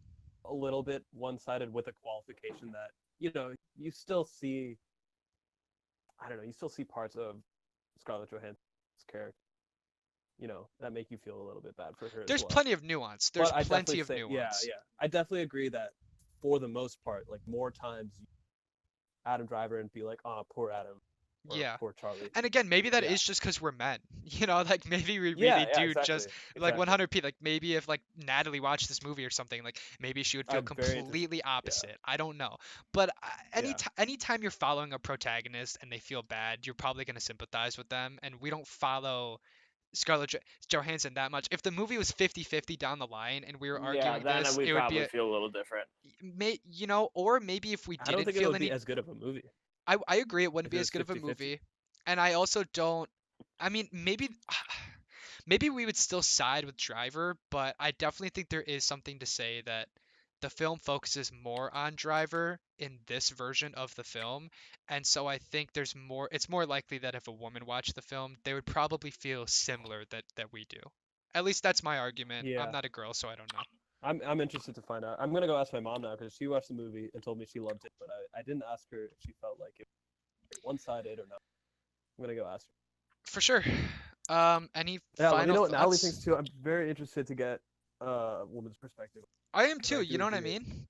a little bit one-sided with a qualification that you still see. I don't know. You still see parts of Scarlett Johansson's character, that make you feel a little bit bad for her as There's well. plenty of nuance. There's But I plenty definitely of say, yeah, nuance. yeah. I definitely agree that for the most part, like more times, Adam Driver and be like, oh, poor Adam or Yeah. poor Charlie. And again, maybe that Yeah. is just because we're men. You know, like maybe we Yeah, really yeah, do exactly. just like Exactly. 100p. Like maybe if like Natalie watched this movie or something, like maybe she would feel I'm very interested. completely Yeah. opposite. I don't know. But Yeah. anytime you're following a protagonist and they feel bad, you're probably going to sympathize with them. And we don't follow Scarlett Johansson that much. If the movie was 50-50 down the line and we were Yeah, arguing then this, we'd it would be probably feel a little different. or maybe if we I don't didn't think it feel would be any. as good of a movie I agree it wouldn't if be it as was good of a 50-50. movie. And I also don't. I mean, maybe we would still side with Driver, but I definitely think there is something to say that the film focuses more on Driver in this version of the film, and so I think it's more likely that if a woman watched the film, they would probably feel similar that we do. At least that's my argument. I'm Yeah. not a girl, so I don't know. I'm interested to find out. I'm gonna go ask my mom now because she watched the movie and told me she loved it, but I didn't ask her if she felt like it was one-sided or not. I'm gonna go ask her. For sure. Any Yeah, let me final know what Natalie thoughts? thinks too. I'm very interested to get a woman's perspective. I am 'Cause too, I you do know what I agree. mean?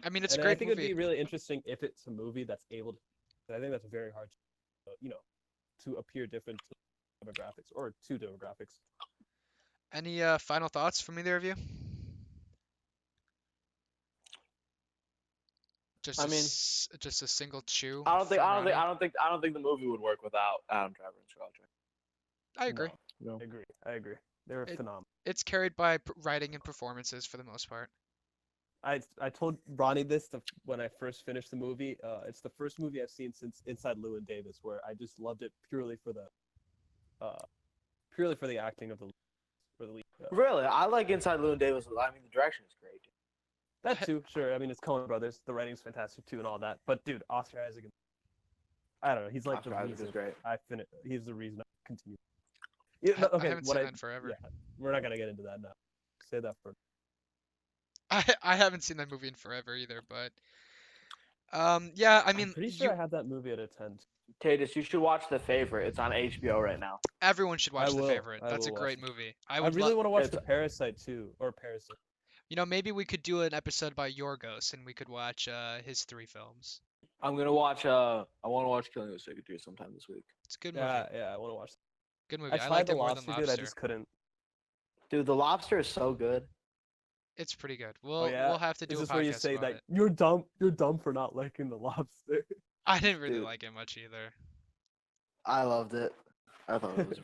I mean, it's a And I great think it'd movie. be really interesting if it's a movie that's able to. I think that's very hard to, to appear different to demographics or to demographics. Any final thoughts from either of you? I mean, Just a single chew I don't think from I don't think Ronnie? I don't think the movie would work without Adam Driver and Scarlett. I agree. No, You know? I agree. They're It- phenomenal. It's carried by writing and performances for the most part. I told Ronnie this when I first finished the movie. It's the first movie I've seen since Inside Llewyn Davis, where I just loved it purely for the acting of the lead. Really, I like Inside Llewyn Davis. I mean, the direction is great. That too, sure. I mean, it's Coen Brothers. The writing's fantastic too, and all that. But dude, Oscar Isaac, I don't know. He's like Oscar the Isaac reason is great. He's the reason I continue. Yeah, no, I okay, haven't what seen I that in forever. yeah, we're not gonna get into that now. Say that for. I haven't seen that movie in forever either, but yeah, I I'm mean, pretty sure I had that movie at a 10. Tejas, you should watch The Favorite. It's on HBO right now. everyone should watch I The will. Favorite. I That's a will great watch it. movie. I would really want to watch it's- the Parasite too, or Parasite. You know, maybe we could do an episode about Yorgos and we could watch his 3 films. I'm gonna watch. I want to watch Killing of a Sacred Deer sometime this week. It's a good movie. Yeah, I want to watch. Good movie. I I tried liked The it more Lobster, than dude. I Lobster. just couldn't. Dude, The Lobster is so good. It's pretty good. Oh yeah. We'll have to do Is a this where you podcast say about that it. you're dumb? You're dumb for not liking The Lobster. I didn't really Dude. like it much either. I loved it. I thought it was.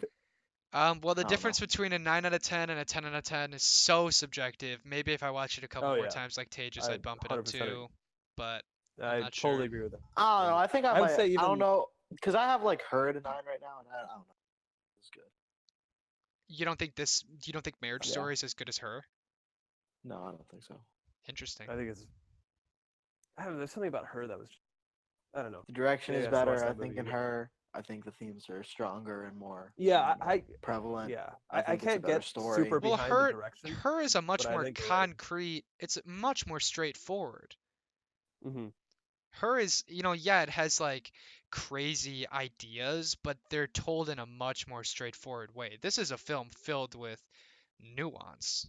Well, the I don't difference between a 9 out of 10 and a 10 out of 10 is so subjective. Maybe if I watch it a couple Oh, more yeah. times like Tejas, I I'd bump it up 100% agree. too. But I not totally sure. agree with that. I don't know. I think I I would might. say I even- don't know because I have like Her at a 9 right now, and I don't know. It's good. you don't think Marriage Yeah. Story is as good as Her? No, I don't think so. Interesting. I think it's. I don't know. There's something about Her that was. I don't know. The direction Yeah, is I still watch better. I that think movie, in yeah. Her, I think the themes are stronger and more. Yeah, prevalent. yeah. I I think it's a can't better get story. super Well, behind the direction. Her is a much but I more think you're right. concrete. It's much more straightforward. Mm-hmm. Her is, yeah, it has like crazy ideas, but they're told in a much more straightforward way. This is a film filled with nuance.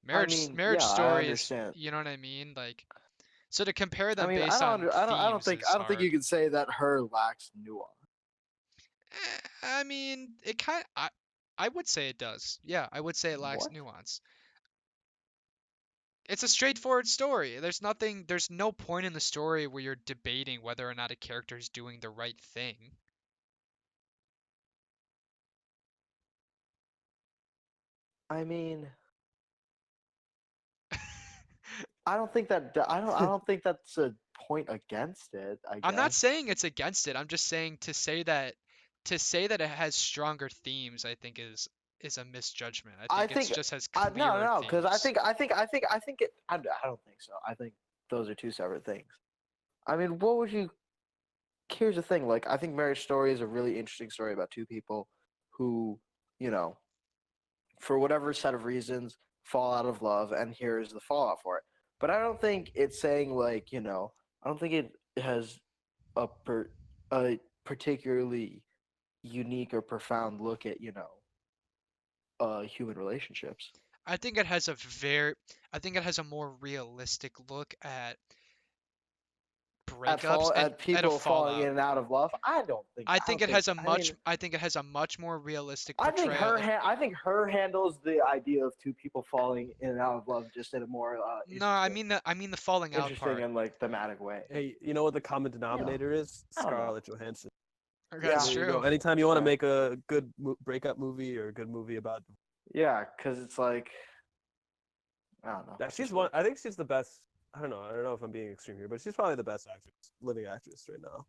Marriage yeah, I Story is, understand. you know what I mean? Like, so to compare I them mean, based on I don't themes think is I don't think hard. you can say that Her lacks nuance. I mean, I would say it does. Yeah, I would say it lacks What? nuance. It's a straightforward story. There's no point in the story where you're debating whether or not a character is doing the right thing. I mean, I don't think that I don't think that's a point against it. I guess. I'm not saying it's against it. I'm just saying to say that it has stronger themes, I think is a misjudgment. I think it just has clearer no, because I themes. think it. I don't think so. I think those are two separate things. I mean, what would you? Here's the thing. Like, I think Marriage Story is a really interesting story about two people who, for whatever set of reasons, fall out of love, and here's the fallout for it. But I don't think it's saying like, I don't think it has a particularly unique or profound look at, human relationships. I think it has a more realistic look at breakups and At people a falling fallout. in and out of love. I don't think. I think it has a I much mean, I think it has a much more realistic I think portrayal. I think Her handles the idea of two people falling in and out of love just in a more No, I mean the falling out interesting part. and like thematic way. Hey, you know what the common denominator is? I don't know. Scarlett Johansson. That's There you true. go. Anytime you want to Yeah. make a good breakup movie or a good movie about, Yeah, because it's like, I don't know. that she's one. I think she's the best. I don't know if I'm being extreme here, but she's probably the best living actress right now.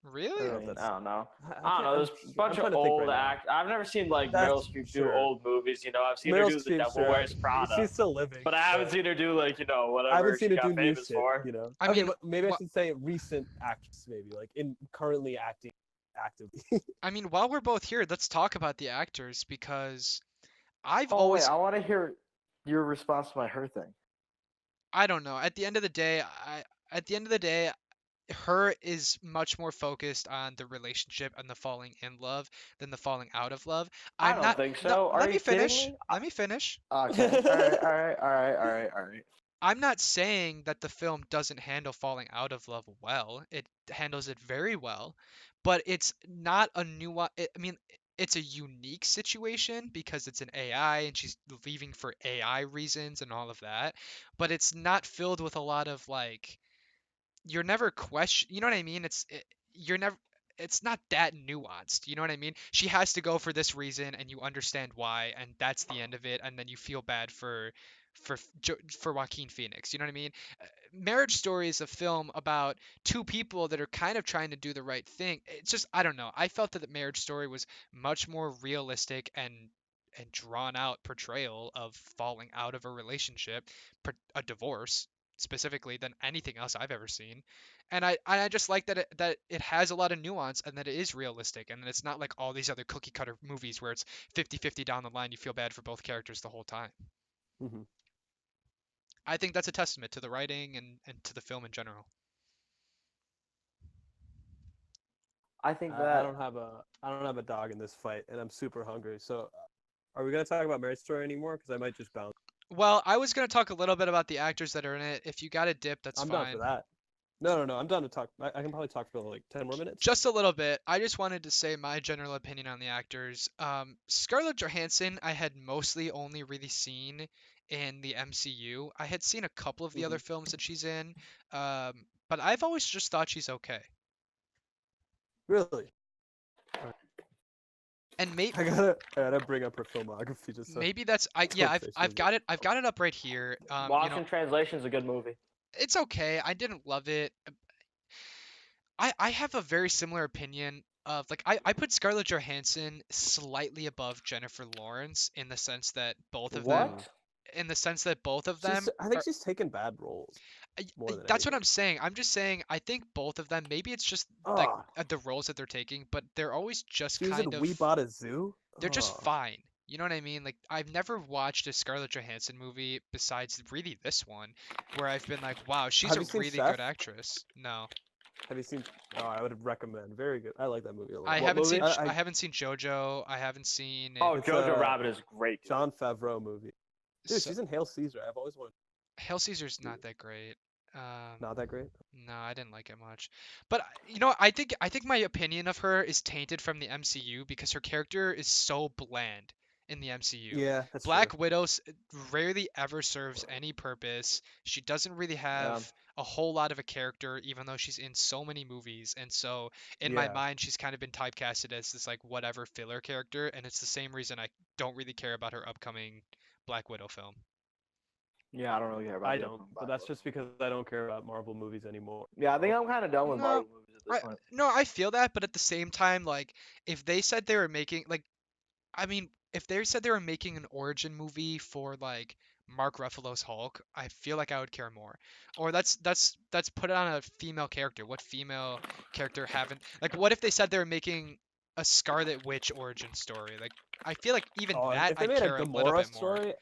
I Really? don't know I if mean, that's. I don't know. I I don't can't, know. There's a bunch I'm of trying to think old right now. act. I've never seen like Meryl That's Streep do sure. old movies. You know, I've seen her Meryl do The Streep, Devil sure. Wears Prada, She's still living. but I haven't seen her do like I whatever haven't seen she her do got new famous shit. for. You know. I Okay, mean, but maybe I wh- should say recent actress, maybe like in currently acting actively. I mean, while we're both here, let's talk about the actors because I've Oh wait, always, I want to hear your response to my her thing. I don't know. At the end of the day, at the end of the day, her is much more focused on the relationship and the falling in love than the falling out of love. I I'm don't not. think No, so. Are let me you kidding finish. me? Let me finish. Okay. All right. All right. All right. All right. All right. I'm not saying that the film doesn't handle falling out of love well. It handles it very well, but it's not a nuance. I mean, it's a unique situation because it's an AI and she's leaving for AI reasons and all of that, but it's not filled with a lot of like you're never question, you know what I mean? You're never, it's not that nuanced. You know what I mean? She has to go for this reason and you understand why and that's the end of it and then you feel bad for Joaquin Phoenix. You know what I mean? Marriage Story is a film about two people that are kind of trying to do the right thing. It's just I don't know. I felt that the Marriage Story was much more realistic and drawn out portrayal of falling out of a relationship, a divorce specifically, than anything else I've ever seen. And I just like that it has a lot of nuance and that it is realistic and that it's not like all these other cookie cutter movies where it's 50-50 down the line you feel bad for both characters the whole time. Mhm. I think that's a testament to the writing and to the film in general. I think I that don't have a dog in this fight, and I'm super hungry. So, are we gonna talk about Marriage Story anymore? Because I might just bounce. Well, I was going to talk a little bit about the actors that are in it. If you got a dip, that's I'm down for fine. that. No. I'm done to talk. I can probably talk for like 10 more minutes. Just a little bit. I just wanted to say my general opinion on the actors. Scarlett Johansson, I had mostly only really seen in the MCU. I had seen a couple of the Hmm. other films that she's in, but I've always just thought she's okay. Really, And may, I gotta bring up her filmography just so maybe that's I yeah don't say she I've doesn't. got it up right here. Lost in Translation is a good movie. It's okay. I didn't love it. I have a very similar opinion of like I put Scarlett Johansson slightly above Jennifer Lawrence Mm. What? in the sense that both of them I think are she's taken bad roles more than that's what anything. I'm saying. I'm just saying I think both of them maybe it's just like Oh, the roles that they're taking, but they're always just she was in kind of We Bought a Zoo. they're just Oh, fine. You know what I mean? Like I've never watched a Scarlett Johansson movie besides really this one where I've been like, wow, she's have a you seen really Chef? good actress. No. Have you seen? Oh, I would recommend. Very good. I like that movie a I lot. What haven't movie? seen I I haven't seen JoJo. I haven't seen Oh, it's Jojo a Rabbit is great. Dude. John Favreau movie. Dude, so, she's in Hail Caesar. I've always wanted Hail Caesar's to. not that great. Not that great. No, I didn't like it much. But I think my opinion of her is tainted from the MCU because her character is so bland in the MCU. Yeah, that's true. Black Widow rarely ever serves any purpose. She doesn't really have Yeah. a whole lot of a character, even though she's in so many movies. And so, in my Yeah. mind, she's kind of been typecasted as this like whatever filler character. And it's the same reason I don't really care about her upcoming Black Widow film. Yeah, I don't really care about I the don't, upcoming but Black that's Widow. just because I don't care about Marvel movies anymore. Yeah, I think I'm kind of done with No, Marvel movies at this point. no, I feel that, but at the same time, like if they said they were making like, I mean, if they said they were making an origin movie for like Mark Ruffalo's Hulk, I feel like I would care more. Or that's put it on a female character. What female character haven't like? What if they said they were making a Scarlet Witch origin story? Like, I feel like even Oh, that if they I'd made a care a little Gamora bit more. story,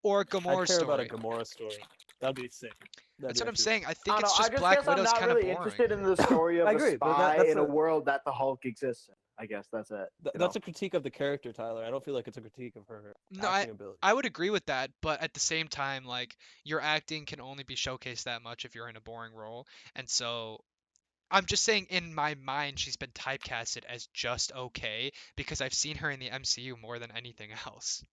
Or a I'd Gamora care about a story. Gamora story. That'd be sick. That'd That's be what I'm actually. saying. I I think don't know. it's I just just Black guess I'm Widow's not kind of really boring. interested in the story of I a agree, but spy that's in a world that the Hulk exists in. I guess that's it. that's a critique of the character, Tyler. I don't feel like it's a critique of her No, acting ability. I would agree with that, but at the same time, like your acting can only be showcased that much if you're in a boring role. And so I'm just saying in my mind she's been typecasted as just okay because I've seen her in the MCU more than anything else.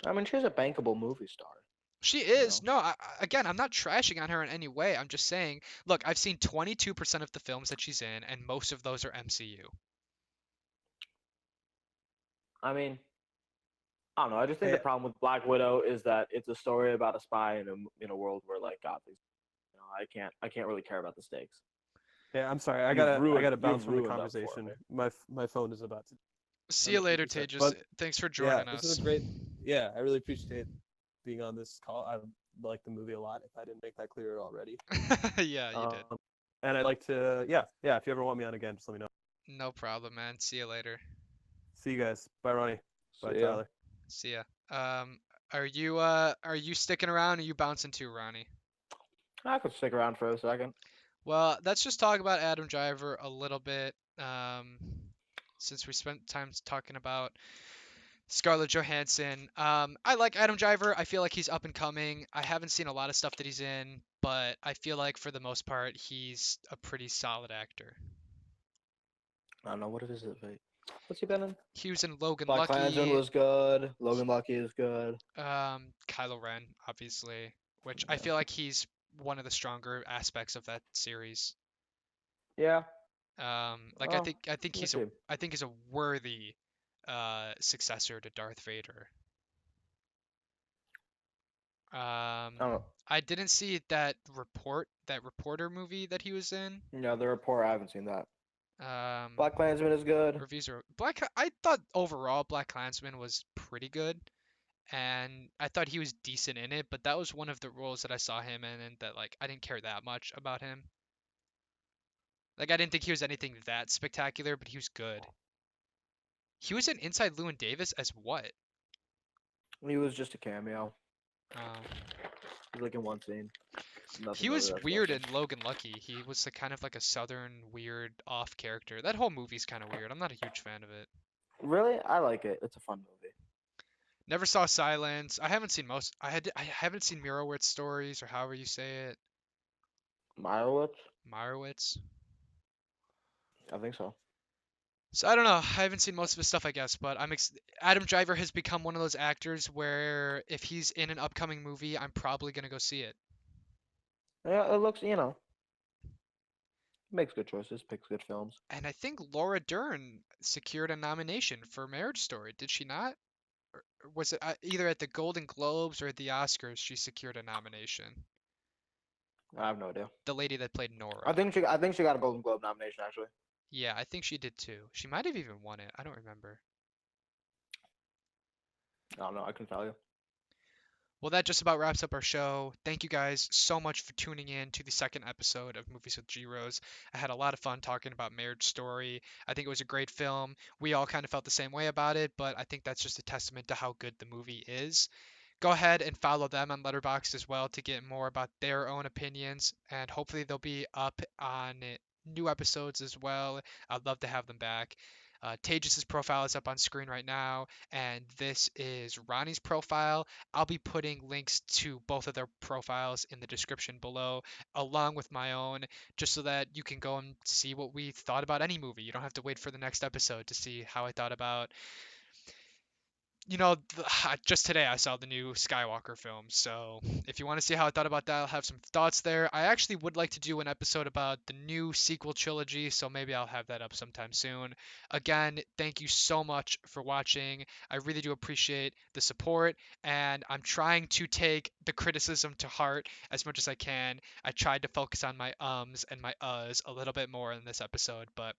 I mean, she's a bankable movie star. She You is. know. No, again, I'm not trashing on her in any way. I'm just saying, look, I've seen 22% of the films that she's in, and most of those are MCU. I mean, I don't know. I just think Hey, the problem with Black Widow is that it's a story about a spy in a world where like God, I can't really care about the stakes. Yeah, I'm sorry. I You've gotta ruined bounce from the that for conversation. me. My phone is about to See end you up later, being reset. Tejas. But Thanks for yeah, joining this is us. a great. Yeah, I really appreciate being on this call. I like the movie a lot. If I didn't make that clear already. Yeah, you did. And I'd like to. Yeah. If you ever want me on again, just let me know. No problem, man. See you later. See you guys. Bye, Ronnie. Bye, So yeah, Tyler. See ya. Are you sticking around or are you bouncing too, Ronnie? I could stick around for a second. Well, let's just talk about Adam Driver a little bit. Since we spent time talking about Scarlett Johansson. I like Adam Driver. I feel like he's up and coming. I haven't seen a lot of stuff that he's in, but I feel like for the most part, he's a pretty solid actor. I don't know what it is. What's he been in? He was in Logan Black Klansman Lucky, was good. Logan Lucky is good. Kylo Ren, obviously, which I Yeah. feel like he's one of the stronger aspects of that series. Yeah. Like Oh, let's see. I think he's a worthy successor to Darth Vader. I don't know. I didn't see that reporter movie that he was in. Yeah, The Report. I haven't seen that. Um, Black Klansman is good. reviews are I thought overall Black Klansman was pretty good, and I thought he was decent in it. But that was one of the roles that I saw him in, and that like I didn't care that much about him. Like I didn't think he was anything that spectacular, but he was good. He was in Inside Llewyn Davis as what? He was just a cameo. Um, He's like in one scene. Nothing He really was that weird special. in Logan Lucky. He was like kind of like a southern weird off character. That whole movie's kind of weird. I'm not a huge fan of it. Really, I like it. It's a fun movie. Never saw Silence. I haven't seen most. I haven't seen Mirowitz stories or however you say it. Meyerowitz? Meyerowitz. I think so. So I don't know. I haven't seen most of his stuff, I guess, but Adam Driver has become one of those actors where if he's in an upcoming movie, I'm probably gonna go see it. Yeah, it looks. Makes good choices, picks good films. And I think Laura Dern secured a nomination for Marriage Story. Did she not? Or was it either at the Golden Globes or at the Oscars? She secured a nomination. I have no idea. The lady that played I Nora. think she got a Golden Globe nomination actually. Yeah, I think she did too. She might have even won it. I don't remember. I don't know. I couldn't tell you. Well, that just about wraps up our show. Thank you guys so much for tuning in to the second episode of Movies with G-Rose. I had a lot of fun talking about Marriage Story. I think it was a great film. We all kind of felt the same way about it, but I think that's just a testament to how good the movie is. Go ahead and follow them on Letterboxd as well to get more about their own opinions, and hopefully they'll be up on new episodes as well. I'd love to have them back. Tejas' profile is up on screen right now, and this is Ronnie's profile. I'll be putting links to both of their profiles in the description below, along with my own, just so that you can go and see what we thought about any movie. You don't have to wait for the next episode to see how I thought about just today I saw the new Skywalker film. So if you want to see how I thought about that, I'll have some thoughts there. I actually would like to do an episode about the new sequel trilogy, so maybe I'll have that up sometime soon. Again, thank you so much for watching. I really do appreciate the support, and I'm trying to take the criticism to heart as much as I can. I tried to focus on my ums and my uhs a little bit more in this episode, but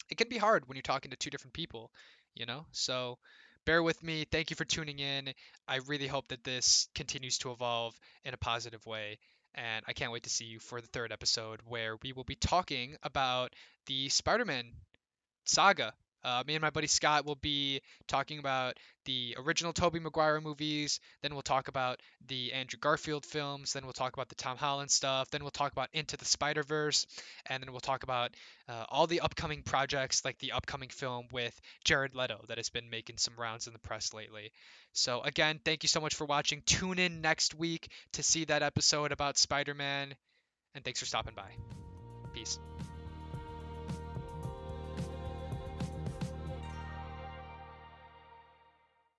it can be hard when you're talking to two different people, you know? So bear with me. Thank you for tuning in. I really hope that this continues to evolve in a positive way. And I can't wait to see you for the third episode where we will be talking about the Spider Man saga. Me and my buddy Scott will be talking about the original Tobey Maguire movies. Then we'll talk about the Andrew Garfield films. Then we'll talk about the Tom Holland stuff. Then we'll talk about Into the Spider-Verse. And then we'll talk about all the upcoming projects, like the upcoming film with Jared Leto that has been making some rounds in the press lately. So, again, thank you so much for watching. Tune in next week to see that episode about Spider Man. And thanks for stopping by. Peace.